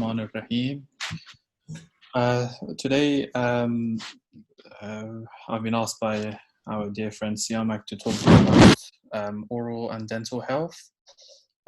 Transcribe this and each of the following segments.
Rahmanir Rahim. Today, I've been asked by our dear friend Siamak to talk about oral and dental health.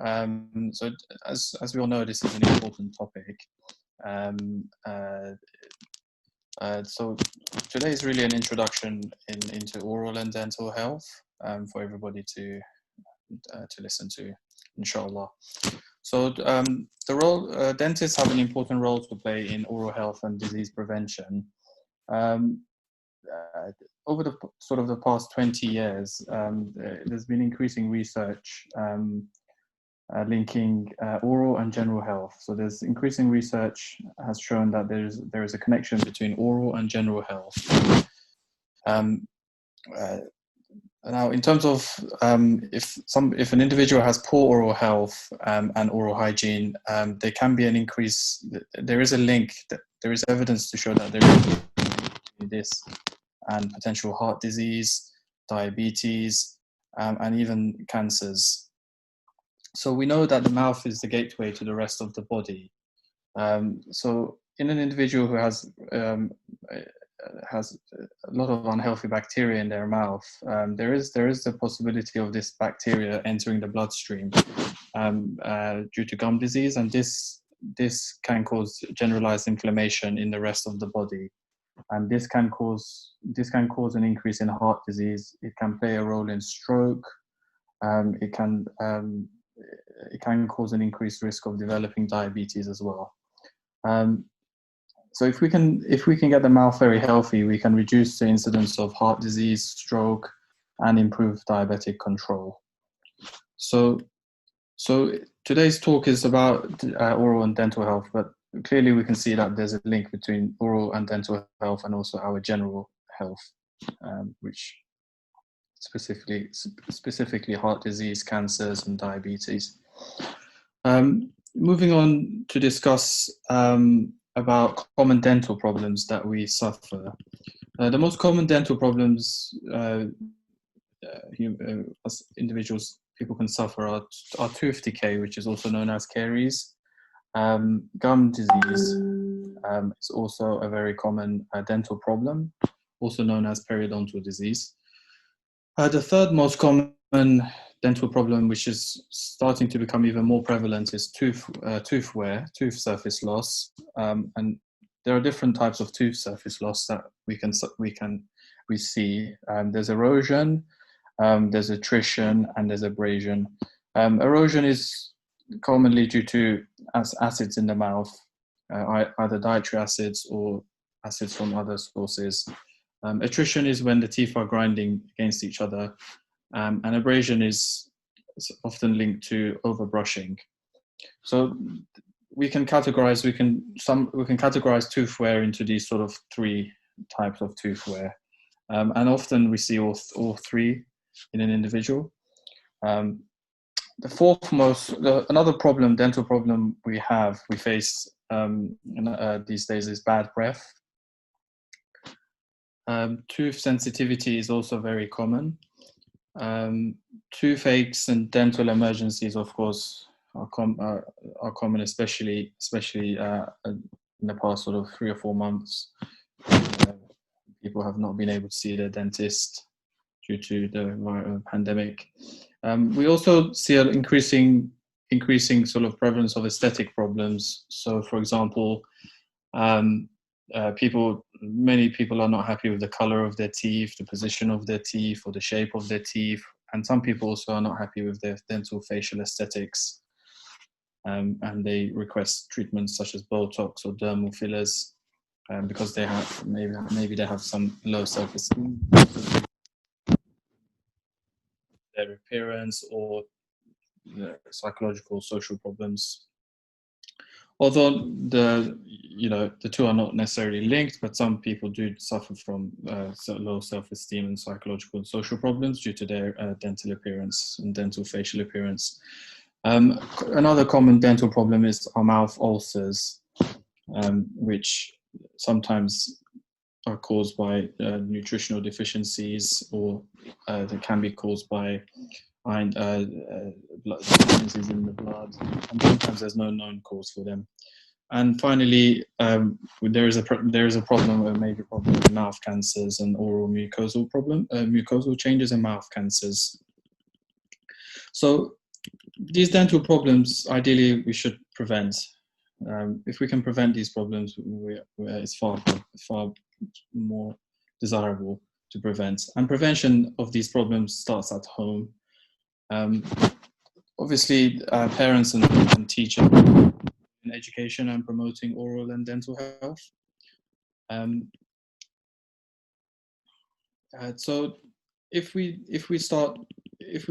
So, as we all know, this is an important topic. So today is really an introduction into oral and dental health for everybody to listen to, inshallah. So the role dentists have an important role to play in oral health and disease prevention. Over the past 20 years, there's been increasing research linking oral and general health. So there's increasing research has shown that there is a connection between oral and general health. Now, in terms of if an individual has poor oral health and oral hygiene, there can be an increase. There is a link. There is evidence to show that there is a link between this and potential heart disease, diabetes, and even cancers. So we know that the mouth is the gateway to the rest of the body. So in an individual who has a lot of unhealthy bacteria in their mouth, there is the possibility of this bacteria entering the bloodstream due to gum disease, and this can cause generalized inflammation in the rest of the body, and this can cause an increase in heart disease. It can play a role in stroke. It can cause an increased risk of developing diabetes as well. So if we can get the mouth very healthy, we can reduce the incidence of heart disease, stroke, and improve diabetic control. So today's talk is about oral and dental health, but clearly we can see that there's a link between oral and dental health and also our general health, which specifically heart disease, cancers, and diabetes. Moving on to discuss about common dental problems that we suffer. The most common dental problems as individuals, people can suffer are tooth decay, which is also known as caries. Gum disease is also a very common dental problem, also known as periodontal disease. The third most common dental problem, which is starting to become even more prevalent, is tooth wear, tooth surface loss, and there are different types of tooth surface loss that we see. There's erosion, there's attrition, and there's abrasion. Erosion is commonly due to acids in the mouth, either dietary acids or acids from other sources. Attrition is when the teeth are grinding against each other. And abrasion is often linked to overbrushing. So we can categorize tooth wear into these sort of three types of tooth wear, and often we see all three in an individual. Another dental problem we face these days is bad breath. Tooth sensitivity is also very common. Toothaches and dental emergencies, of course, are common, especially in the past sort of 3 or 4 months. People have not been able to see their dentist due to the pandemic. We also see an increasing sort of prevalence of aesthetic problems. So, for example, many people are not happy with the color of their teeth, the position of their teeth, or the shape of their teeth, and some people also are not happy with their dental facial aesthetics, and they request treatments such as Botox or dermal fillers because they have maybe they have some low self-esteem, their appearance, or psychological, social problems. Although the two are not necessarily linked, but some people do suffer from low self-esteem and psychological and social problems due to their dental appearance and dental facial appearance. Another common dental problem is our mouth ulcers, which sometimes are caused by nutritional deficiencies, or they can be caused by deficiencies in the blood, and sometimes there's no known cause for them. And finally, there is a problem, a major problem with mouth cancers and oral mucosal changes in mouth cancers. So these dental problems, ideally, we should prevent. If we can prevent these problems, it's far more desirable to prevent. And prevention of these problems starts at home. Obviously, parents and teachers in education and promoting oral and dental health. So if we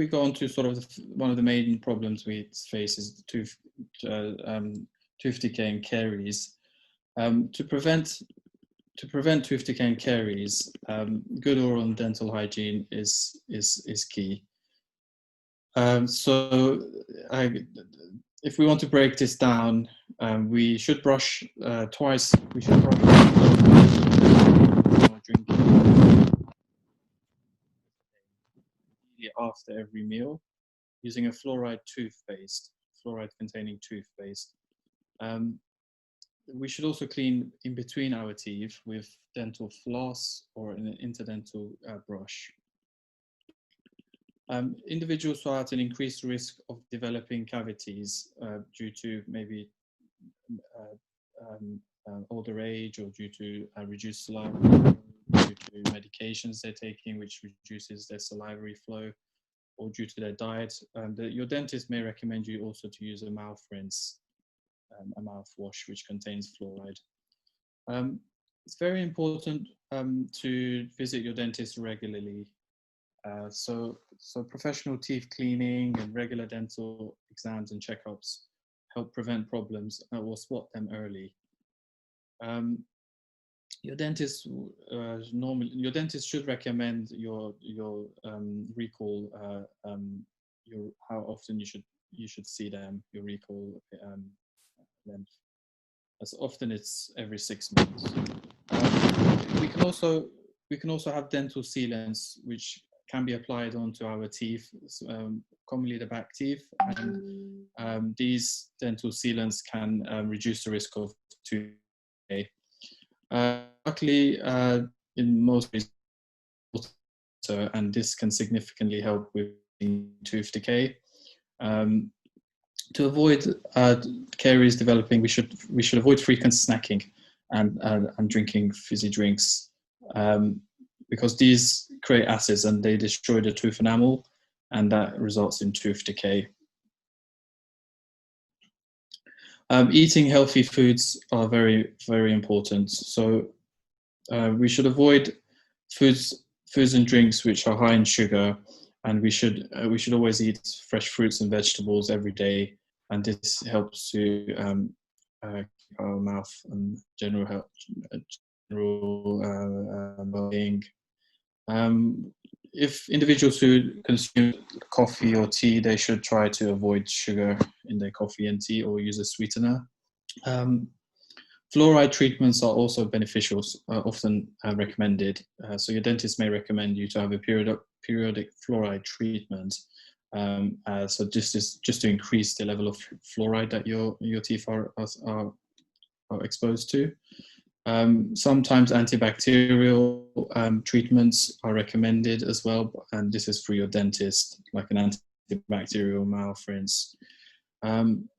go on to sort of one of the main problems we face is tooth decay and caries. To prevent tooth decay and caries, good oral and dental hygiene is key. If we want to break this down, we should brush twice. We should brush drinking after every meal, using a fluoride containing toothpaste. We should also clean in between our teeth with dental floss or an interdental brush. Individuals who are at an increased risk of developing cavities due to maybe older age, or due to reduced saliva, due to medications they're taking which reduces their salivary flow, or due to their diet, your dentist may recommend you also to use a mouth rinse, a mouthwash which contains fluoride. It's very important to visit your dentist regularly. So professional teeth cleaning and regular dental exams and checkups help prevent problems or spot them early. Your dentist should recommend your recall, how often you should see them, your recall length. As often it's every 6 months. We can also have dental sealants which can be applied onto our teeth, commonly the back teeth, and these dental sealants can reduce the risk of tooth decay. Luckily, in most cases, and this can significantly help with tooth decay. To avoid caries developing, we should avoid frequent snacking and drinking fizzy drinks, because these create acids and they destroy the tooth enamel, and that results in tooth decay. Eating healthy foods are very, very important. So we should avoid foods and drinks which are high in sugar, and we should always eat fresh fruits and vegetables every day, and this helps to keep our mouth and general health, well-being. If individuals who consume coffee or tea, they should try to avoid sugar in their coffee and tea, or use a sweetener. Fluoride treatments are also beneficial, often recommended. So your dentist may recommend you to have a periodic fluoride treatment. So just to increase the level of fluoride that your teeth are exposed to. Sometimes antibacterial treatments are recommended as well, and this is through your dentist, like an antibacterial mouth rinse.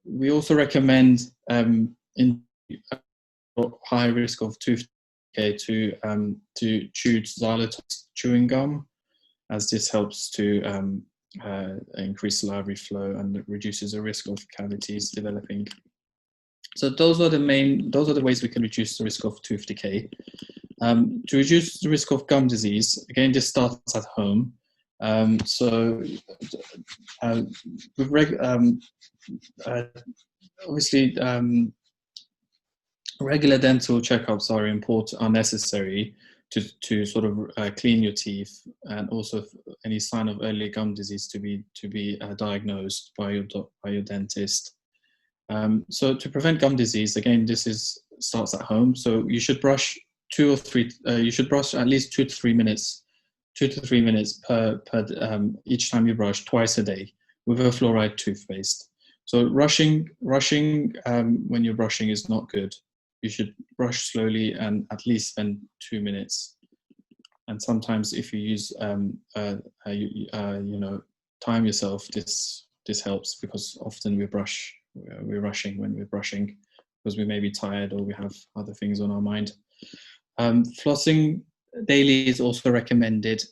We also recommend in high risk of tooth decay to chew xylitol chewing gum, as this helps to increase salivary flow and reduces the risk of cavities developing. So those are the ways we can reduce the risk of tooth decay. To reduce the risk of gum disease, again, this starts at home. Obviously, regular dental checkups are necessary to sort of clean your teeth, and also any sign of early gum disease to be diagnosed by your dentist. So to prevent gum disease, again, starts at home. So you should brush at least 2 to 3 minutes per each time you brush, twice a day, with a fluoride toothpaste. So rushing when you're brushing is not good. You should brush slowly and at least spend 2 minutes. And sometimes if you use, time yourself, this helps, because often we're rushing when we're brushing because we may be tired or we have other things on our mind. Flossing daily is also recommended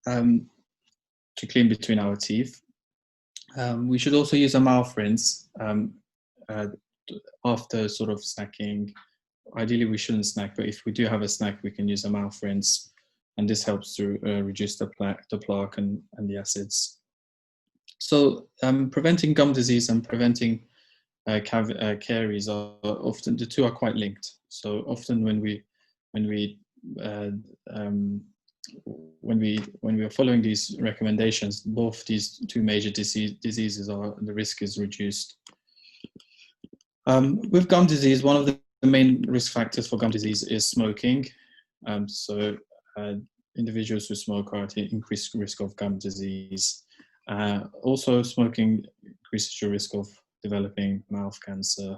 to clean between our teeth. We should also use a mouth rinse after sort of snacking. Ideally, we shouldn't snack, but if we do have a snack, we can use a mouth rinse, and this helps to reduce the plaque and the acids. So preventing gum disease and preventing caries are often, the two are quite linked. So often when we are following these recommendations, both these two major diseases the risk is reduced. With gum disease, one of the main risk factors for gum disease is smoking. Individuals who smoke are at increased risk of gum disease. Also, smoking increases your risk of developing mouth cancer.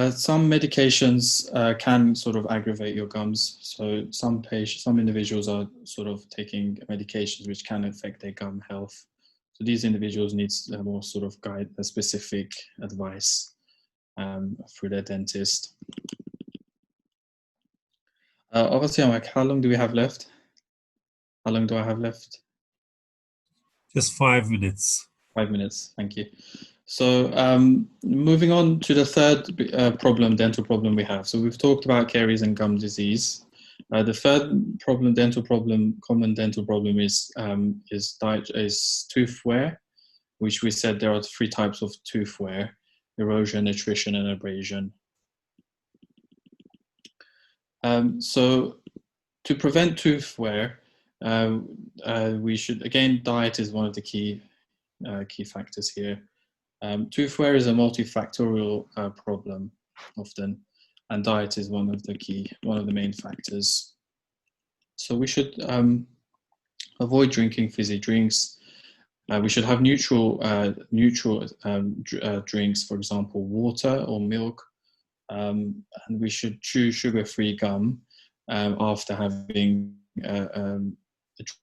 Some medications can sort of aggravate your gums. So some individuals are sort of taking medications which can affect their gum health. So these individuals need more sort of specific advice through their dentist. Obviously, Mike, how long do we have left? How long do I have left? Just 5 minutes. 5 minutes, thank you. So moving on to the third dental problem we have. So we've talked about caries and gum disease. The third common dental problem is tooth wear, which we said there are 3 types of tooth wear: erosion, attrition, and abrasion. So to prevent tooth wear, we should, again, diet is one of the key factors here. Tooth wear is a multifactorial problem often, and diet is one of the main factors. So we should avoid drinking fizzy drinks. We should have neutral drinks, for example, water or milk, and we should chew sugar-free gum after having a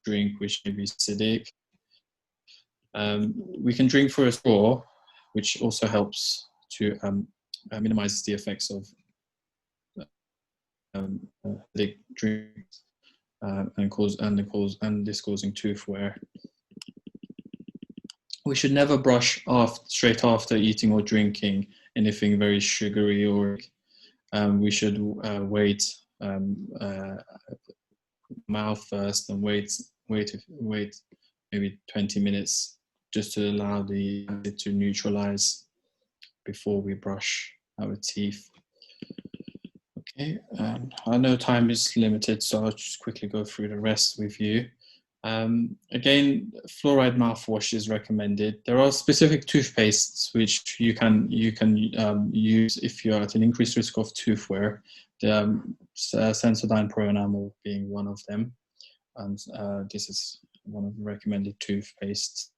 drink which may be acidic. We can drink through a straw, which also helps to minimize the effects of acidic drinks and this causing tooth wear. We should never brush straight after eating or drinking anything very sugary, or we should wait mouth first and wait maybe 20 minutes just to allow the acid to neutralize before we brush our teeth. Okay, I know time is limited, so I'll just quickly go through the rest with you. Again, fluoride mouthwash is recommended. There are specific toothpastes which you can use if you're at an increased risk of tooth wear. The Sensodyne Pro Enamel being one of them, and this is one of the recommended toothpastes.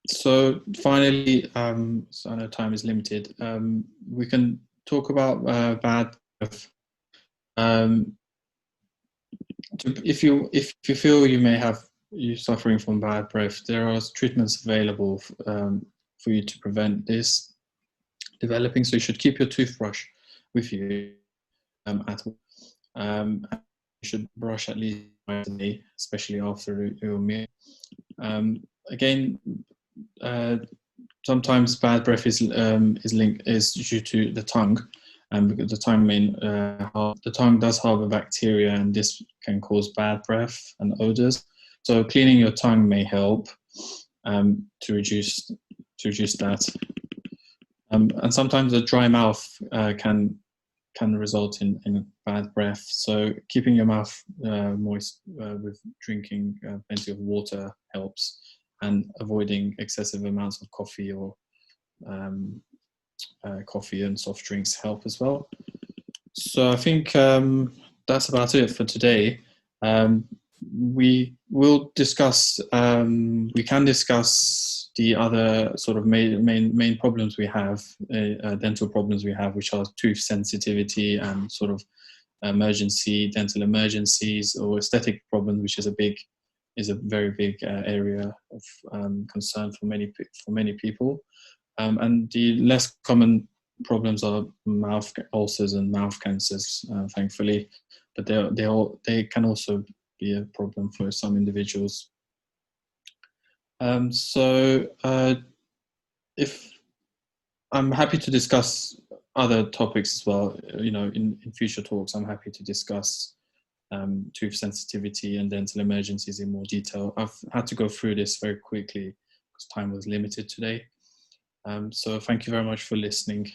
So finally, so I know time is limited, we can talk about bad breath. If you feel you're suffering from bad breath, there are treatments available for you to prevent this developing. So you should keep your toothbrush with you at all. You should brush at least twice a day, especially after your meal. Again, sometimes bad breath is due to the tongue, and because the tongue does harbor bacteria, and this can cause bad breath and odors. So cleaning your tongue may help to reduce that. And sometimes a dry mouth can result in bad breath. So keeping your mouth moist with drinking plenty of water helps, and avoiding excessive amounts of coffee or coffee and soft drinks help as well. So I think that's about it for today. we will discuss. We can discuss the other sort of main problems we have, dental problems we have, which are tooth sensitivity and sort of dental emergencies, or aesthetic problems, which is a very big area of concern for many people. And the less common problems are mouth ulcers and mouth cancers, thankfully, but they can also be a problem for some individuals. If I'm happy to discuss other topics as well, in future talks, I'm happy to discuss tooth sensitivity and dental emergencies in more detail. I've had to go through this very quickly because time was limited today. So thank you very much for listening.